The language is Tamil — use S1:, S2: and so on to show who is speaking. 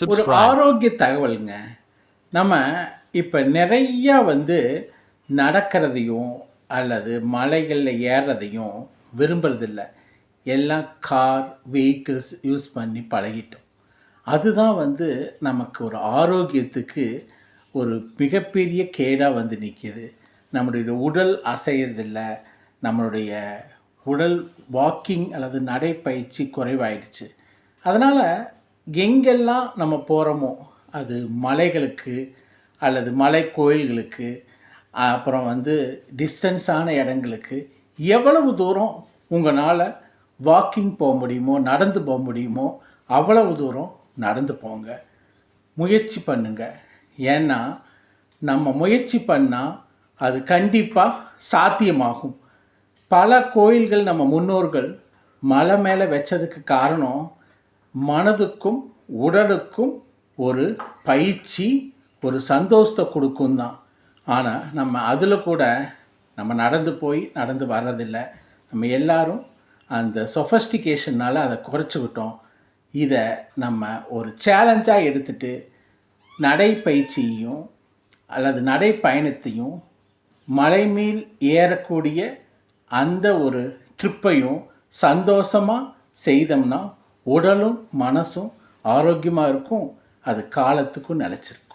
S1: ஒரு
S2: subscribe.
S1: ஆரோக்கிய தகவலுங்க. நம்ம இப்ப நெறையா நடக்கிறதையும், அல்லது மலைகள்ல ஏறுறதையும் விரும்புறதில்ல. எல்லாம் கார், வெஹிக்கிள்ஸ் யூஸ் பண்ணி பழகிட்டோம். அதுதான் நமக்கு ஒரு ஆரோக்கியத்துக்கு ஒரு மிகப்பெரிய கேடா நிக்கிது. நம்முடைய உடல் அசையறதில்ல. நம்மளுடைய உடல் வாக்கிங் அல்லது நடைப்பயிற்சி குறைவாயிடுச்சு. அதனால எங்கெல்லாம் நம்ம போகிறோமோ, அது மலைகளுக்கு அல்லது மலை கோயில்களுக்கு, அப்புறம் டிஸ்டன்ஸான இடங்களுக்கு எவ்வளவு தூரம் உங்களால் வாக்கிங் போக முடியுமோ, நடந்து போக முடியுமோ, அவ்வளவு தூரம் நடந்து போங்க. முயற்சி பண்ணுங்க. ஏன்னா நம்ம முயற்சி பண்ணால் அது கண்டிப்பாக சாத்தியமாகும். பல கோயில்கள் நம்ம முன்னோர்கள் மலை மேலே வச்சதுக்கு காரணம் மனதுக்கும் உடலுக்கும் ஒரு பயிற்சி, ஒரு சந்தோஷத்தை கொடுக்கும் தான். ஆனால் நம்ம அதில் கூட நம்ம நடந்து போய் நடந்து வர்றதில்லை. நம்ம எல்லாரும் அந்த சொஃபஸ்டிகேஷனால் அதை குறைச்சிக்கிட்டோம். இதை நம்ம ஒரு சேலஞ்சாக எடுத்துகிட்டு நடைப்பயிற்சியையும் அல்லது நடைப்பயணத்தையும் மலை மேல் ஏறக்கூடிய அந்த ஒரு ட்ரிப்பையும் சந்தோஷமாக செய்தோம்னா உடலும் மனசும் ஆரோக்கியமாக இருக்கும். அது காலத்துக்கும் நிலச்சிருக்கும்.